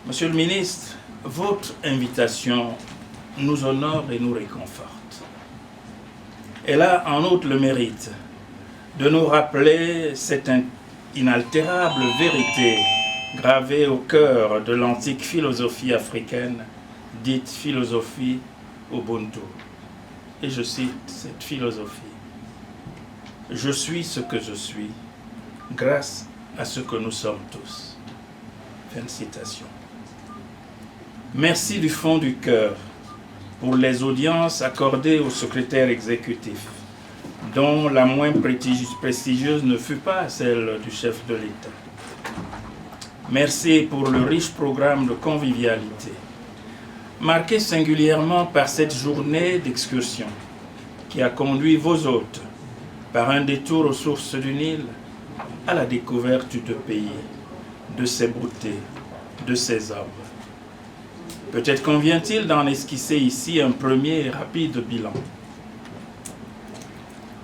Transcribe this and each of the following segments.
Monsieur le ministre, votre invitation nous honore et nous réconforte. Elle a en outre le mérite de nous rappeler cette inaltérable vérité gravée au cœur de l'antique philosophie africaine, dite philosophie Ubuntu. Et je cite cette philosophie. « Je suis ce que je suis, grâce à ce que nous sommes tous. » Fin de citation. Merci du fond du cœur pour les audiences accordées au secrétaire exécutif, dont la moins prestigieuse ne fut pas celle du chef de l'État. Merci pour le riche programme de convivialité, marqué singulièrement par cette journée d'excursion qui a conduit vos hôtes, par un détour aux sources du Nil, à la découverte du pays, de ses beautés, de ses hommes. Peut-être convient-il d'en esquisser ici un premier et rapide bilan.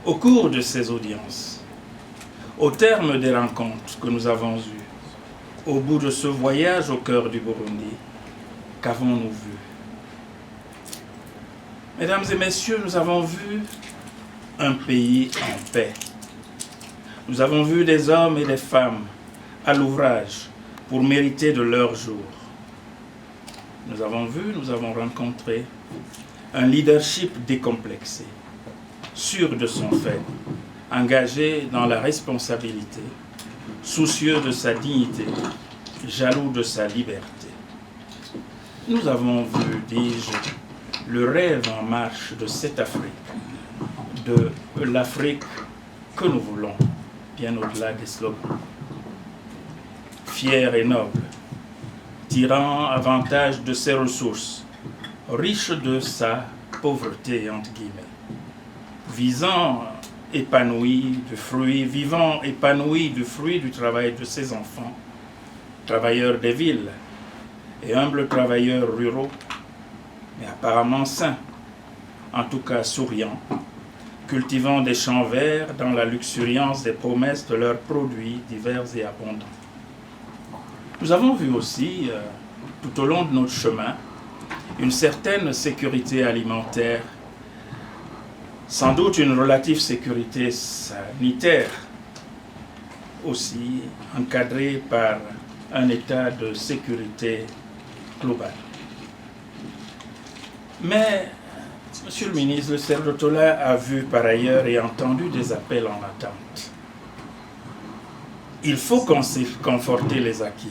Au cours de ces audiences, au terme des rencontres que nous avons eues, au bout de ce voyage au cœur du Burundi, qu'avons-nous vu? Mesdames et messieurs, nous avons vu un pays en paix. Nous avons vu des hommes et des femmes à l'ouvrage pour mériter de leur jour. Nous avons rencontré un leadership décomplexé, sûr de son fait, engagé dans la responsabilité, soucieux de sa dignité, jaloux de sa liberté. Nous avons vu, dis-je, le rêve en marche de cette Afrique, de l'Afrique que nous voulons, bien au-delà des slogans. Fière et noble, tirant avantage de ses ressources, riche de sa pauvreté, entre guillemets, vivant épanoui du fruit du travail de ses enfants, travailleurs des villes et humbles travailleurs ruraux, mais apparemment sains, en tout cas souriants, cultivant des champs verts dans la luxuriance des promesses de leurs produits divers et abondants. Nous avons vu aussi, tout au long de notre chemin, une certaine sécurité alimentaire, sans doute une relative sécurité sanitaire, aussi encadrée par un état de sécurité global. Mais, Monsieur le ministre, le Cerdotola a vu par ailleurs et entendu des appels en attente. Il faut conforter les acquis,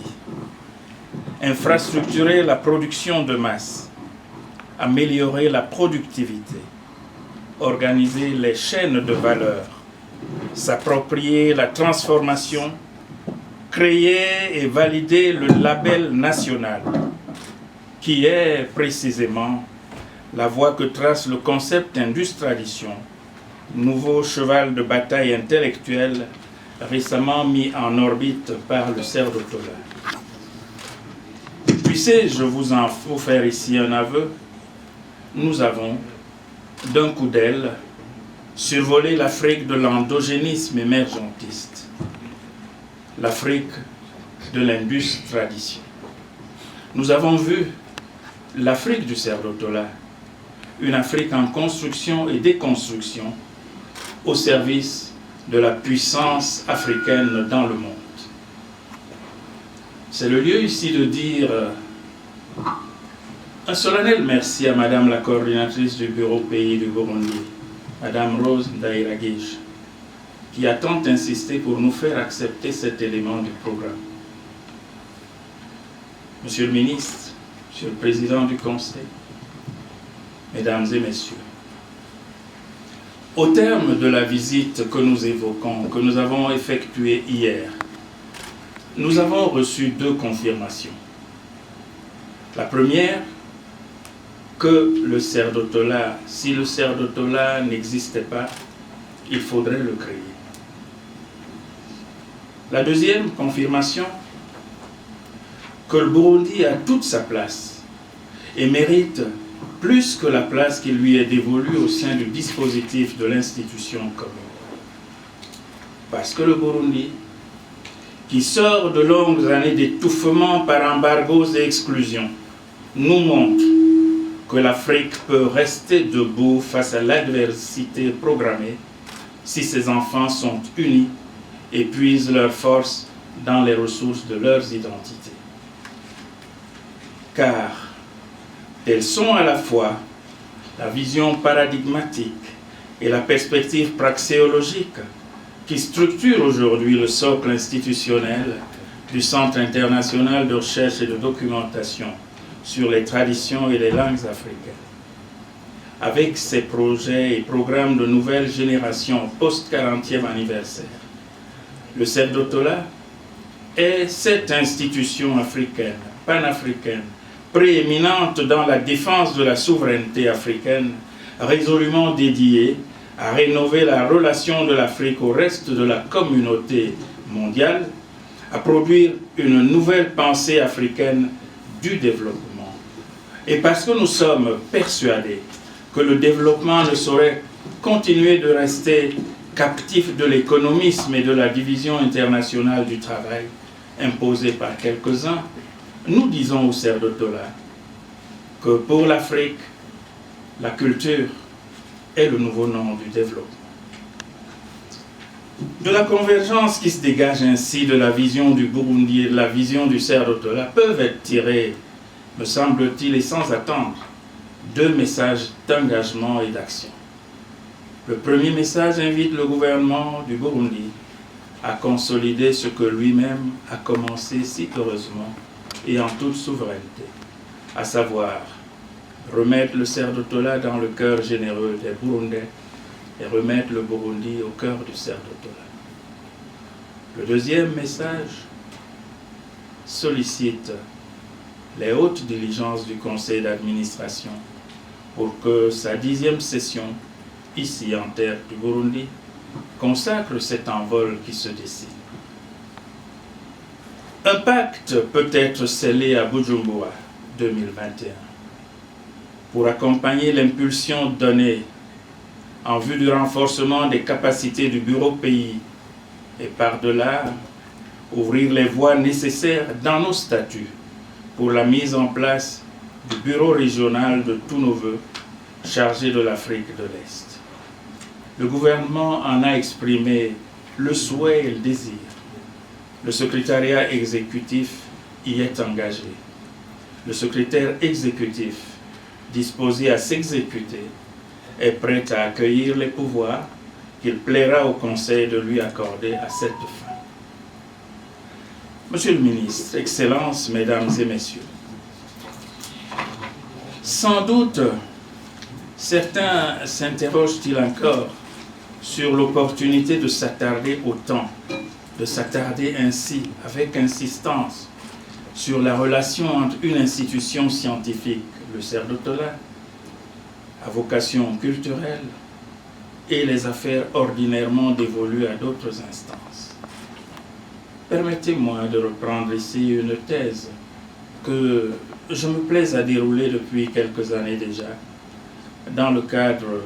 infrastructurer la production de masse, améliorer la productivité, organiser les chaînes de valeur, s'approprier la transformation, créer et valider le label national, qui est précisément la voie que trace le concept Indus-Tradition, nouveau cheval de bataille intellectuel récemment mis en orbite par le Cerdotola. Puissais-je vous faire ici un aveu? Nous avons, d'un coup d'aile, survolé l'Afrique de l'endogénisme émergentiste, l'Afrique de l'Indus-Tradition. Nous avons vu l'Afrique du Cerdotola, une Afrique en construction et déconstruction au service de la puissance africaine dans le monde. C'est le lieu ici de dire un solennel merci à Madame la coordinatrice du Bureau Pays du Burundi, Madame Rose Ndairagije, qui a tant insisté pour nous faire accepter cet élément du programme. Monsieur le ministre, Monsieur le Président du Conseil, Mesdames et Messieurs, au terme de la visite que nous évoquons, que nous avons effectuée hier, nous avons reçu deux confirmations. La première, que le Cerdotola, si le Cerdotola n'existait pas, il faudrait le créer. La deuxième confirmation, que le Burundi a toute sa place et mérite plus que la place qui lui est dévolue au sein du dispositif de l'institution commune. Parce que le Burundi, qui sort de longues années d'étouffement par embargos et exclusions, nous montre que l'Afrique peut rester debout face à l'adversité programmée si ses enfants sont unis et puisent leur force dans les ressources de leurs identités. Car elles sont à la fois la vision paradigmatique et la perspective praxéologique qui structure aujourd'hui le socle institutionnel du Centre international de recherche et de documentation sur les traditions et les langues africaines. Avec ses projets et programmes de nouvelle génération post-40e anniversaire, le CERDOTOLA est cette institution africaine, panafricaine, prééminente dans la défense de la souveraineté africaine, résolument dédiée à rénover la relation de l'Afrique au reste de la communauté mondiale, à produire une nouvelle pensée africaine du développement. Et parce que nous sommes persuadés que le développement ne saurait continuer de rester captif de l'économisme et de la division internationale du travail imposée par quelques-uns, nous disons au CERDOTOLA que pour l'Afrique, la culture est le nouveau nom du développement. De la convergence qui se dégage ainsi de la vision du Burundi et de la vision du CERDOTOLA peuvent être tirés, me semble-t-il, et sans attendre, deux messages d'engagement et d'action. Le premier message invite le gouvernement du Burundi à consolider ce que lui-même a commencé si heureusement et en toute souveraineté, à savoir remettre le CERDOTOLA dans le cœur généreux des Burundais et remettre le Burundi au cœur du CERDOTOLA. Le deuxième message sollicite les hautes diligences du conseil d'administration pour que sa 10e session, ici en terre du Burundi, consacre cet envol qui se dessine. Un pacte peut être scellé à Bujumbura 2021 pour accompagner l'impulsion donnée en vue du renforcement des capacités du bureau pays et par-delà ouvrir les voies nécessaires dans nos statuts pour la mise en place du bureau régional de tous nos voeux chargé de l'Afrique de l'Est. Le gouvernement en a exprimé le souhait et le désir. Le secrétariat exécutif y est engagé. Le secrétaire exécutif, disposé à s'exécuter, est prêt à accueillir les pouvoirs qu'il plaira au Conseil de lui accorder à cette fin. Monsieur le ministre, Excellences, Mesdames et Messieurs, sans doute, certains s'interrogent-ils encore sur l'opportunité de s'attarder autant, de s'attarder ainsi, avec insistance, sur la relation entre une institution scientifique, le CERDOTOLA, à vocation culturelle, et les affaires ordinairement dévolues à d'autres instances. Permettez-moi de reprendre ici une thèse que je me plais à dérouler depuis quelques années déjà, dans le cadre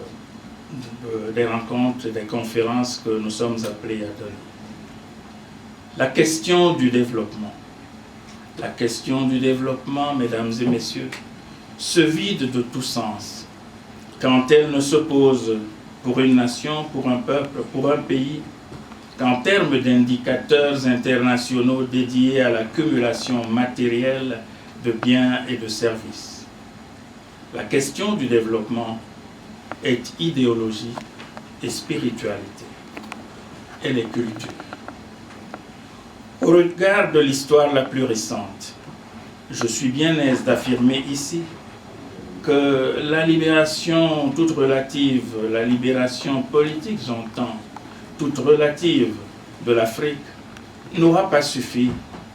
des rencontres et des conférences que nous sommes appelés à donner. La question du développement. La question du développement, mesdames et messieurs, se vide de tout sens quand elle ne se pose pour une nation, pour un peuple, pour un pays, qu'en termes d'indicateurs internationaux dédiés à l'accumulation matérielle de biens et de services. La question du développement est idéologie et spiritualité. Elle est culture. Au regard de l'histoire la plus récente, je suis bien aise d'affirmer ici que la libération toute relative, la libération politique, j'entends, toute relative de l'Afrique, n'aura pas suffi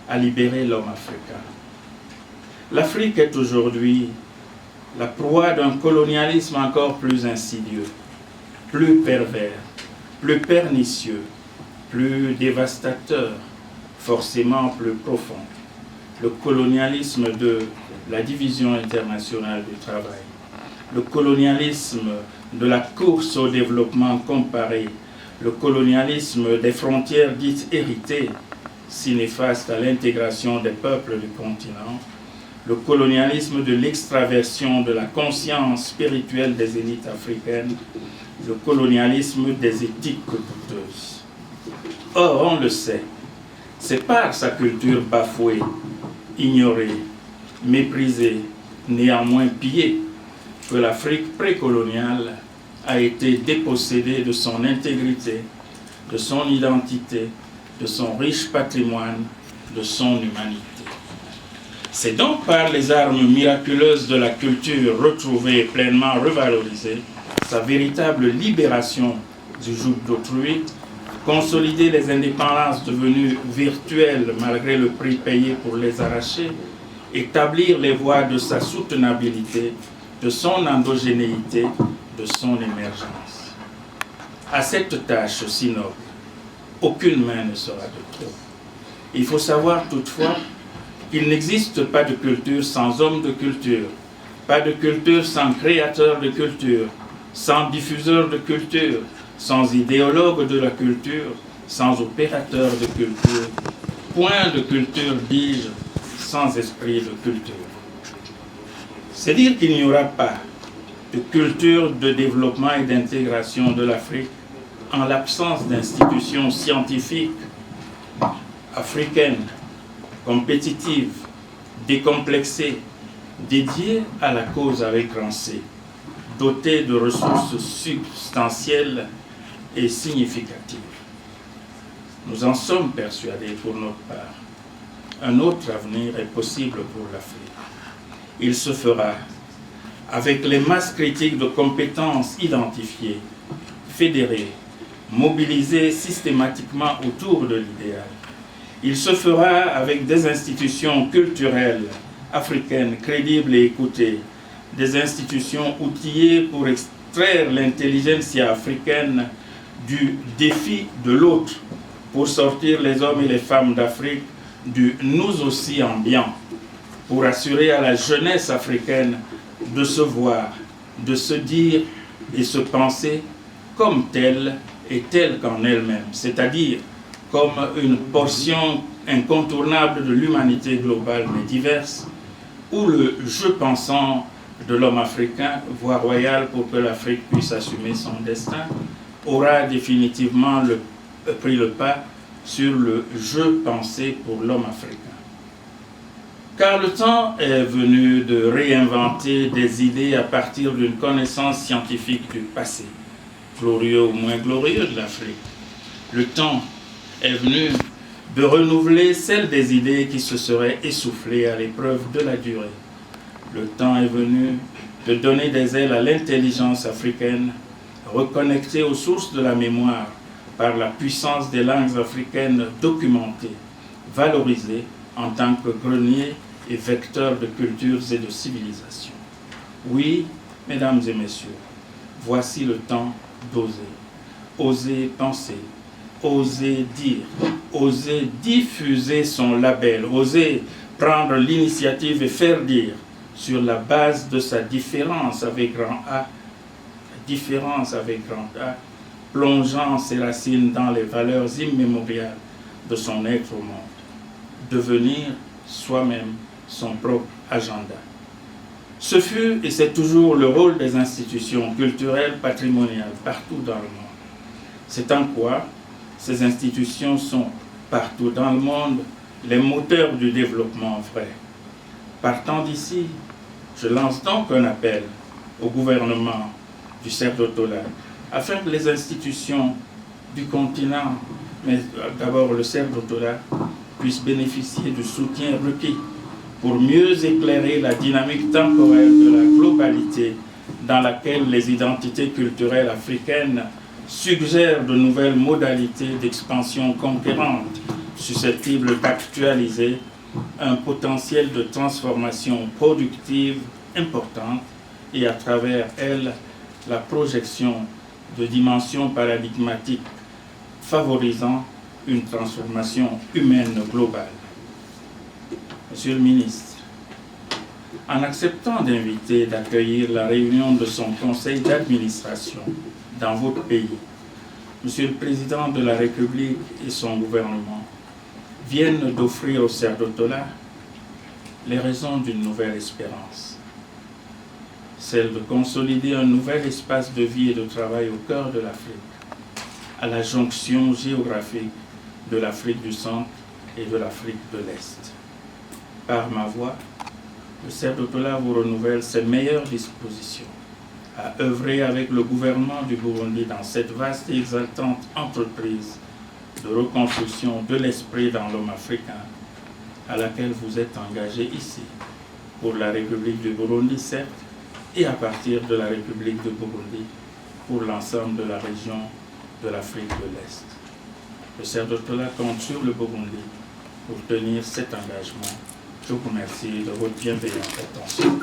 à libérer l'homme africain. L'Afrique est aujourd'hui la proie d'un colonialisme encore plus insidieux, plus pervers, plus pernicieux, plus dévastateur, forcément plus profond. Le colonialisme de la division internationale du travail, le colonialisme de la course au développement comparé, le colonialisme des frontières dites héritées si néfaste à l'intégration des peuples du continent, le colonialisme de l'extraversion de la conscience spirituelle des élites africaines, le colonialisme des éthiques douteuses. Or, on le sait, c'est par sa culture bafouée, ignorée, méprisée, néanmoins pillée, que l'Afrique précoloniale a été dépossédée de son intégrité, de son identité, de son riche patrimoine, de son humanité. C'est donc par les armes miraculeuses de la culture retrouvée et pleinement revalorisée, sa véritable libération du joug d'autrui, consolider les indépendances devenues virtuelles malgré le prix payé pour les arracher, établir les voies de sa soutenabilité, de son endogénéité, de son émergence. À cette tâche si noble, aucune main ne sera de trop. Il faut savoir toutefois qu'il n'existe pas de culture sans homme de culture, pas de culture sans créateur de culture, sans diffuseur de culture, sans idéologue de la culture, sans opérateur de culture, point de culture, dis-je, sans esprit de culture. C'est dire qu'il n'y aura pas de culture de développement et d'intégration de l'Afrique en l'absence d'institutions scientifiques africaines, compétitives, décomplexées, dédiées à la cause avec grand C, dotées de ressources substantielles et significatives. Nous en sommes persuadés pour notre part. Un autre avenir est possible pour l'Afrique. Il se fera avec les masses critiques de compétences identifiées, fédérées, mobilisées systématiquement autour de l'idéal. Il se fera avec des institutions culturelles africaines crédibles et écoutées, des institutions outillées pour extraire l'intelligentsia africaine du défi de l'autre, pour sortir les hommes et les femmes d'Afrique du « nous aussi ambiant », pour assurer à la jeunesse africaine de se voir, de se dire et se penser comme telle et telle qu'en elle-même, c'est-à-dire comme une portion incontournable de l'humanité globale mais diverse, ou le jeu pensant de l'homme africain, voie royale pour que l'Afrique puisse assumer son destin, aura définitivement pris le pas sur le jeu pensé pour l'homme africain. Car le temps est venu de réinventer des idées à partir d'une connaissance scientifique du passé, glorieux ou moins glorieux de l'Afrique. Le temps est venu de renouveler celle des idées qui se seraient essoufflées à l'épreuve de la durée. Le temps est venu de donner des ailes à l'intelligence africaine, reconnectée aux sources de la mémoire par la puissance des langues africaines documentées, valorisées en tant que grenier et vecteur de cultures et de civilisations. Oui, mesdames et messieurs, voici le temps d'oser. Oser penser, oser dire, oser diffuser son label, oser prendre l'initiative et faire dire sur la base de sa différence avec grand A, plongeant ses racines dans les valeurs immémoriales de son être au monde, devenir soi-même son propre agenda. Ce fut et c'est toujours le rôle des institutions culturelles patrimoniales partout dans le monde. C'est en quoi ces institutions sont partout dans le monde les moteurs du développement vrai. Partant d'ici, je lance donc un appel au gouvernement du Cercle-Tola afin que les institutions du continent, mais d'abord le Cercle-Tola, puissent bénéficier du soutien requis pour mieux éclairer la dynamique temporelle de la globalité dans laquelle les identités culturelles africaines suggèrent de nouvelles modalités d'expansion conquérantes susceptibles d'actualiser un potentiel de transformation productive importante et à travers elle la projection de dimensions paradigmatiques favorisant une transformation humaine globale. Monsieur le ministre, en acceptant d'inviter et d'accueillir la réunion de son conseil d'administration dans votre pays, Monsieur le Président de la République et son gouvernement viennent d'offrir au Cerdotola les raisons d'une nouvelle espérance, celle de consolider un nouvel espace de vie et de travail au cœur de l'Afrique, à la jonction géographique de l'Afrique du Centre et de l'Afrique de l'Est. Par ma voix, le Cerdotola vous renouvelle ses meilleures dispositions à œuvrer avec le gouvernement du Burundi dans cette vaste et exaltante entreprise de reconstruction de l'esprit dans l'homme africain à laquelle vous êtes engagé ici, pour la République du Burundi, certes, et à partir de la République du Burundi, pour l'ensemble de la région de l'Afrique de l'Est. Le Cerdotola compte sur le Burundi pour tenir cet engagement. Je vous remercie de votre bienveillante attention.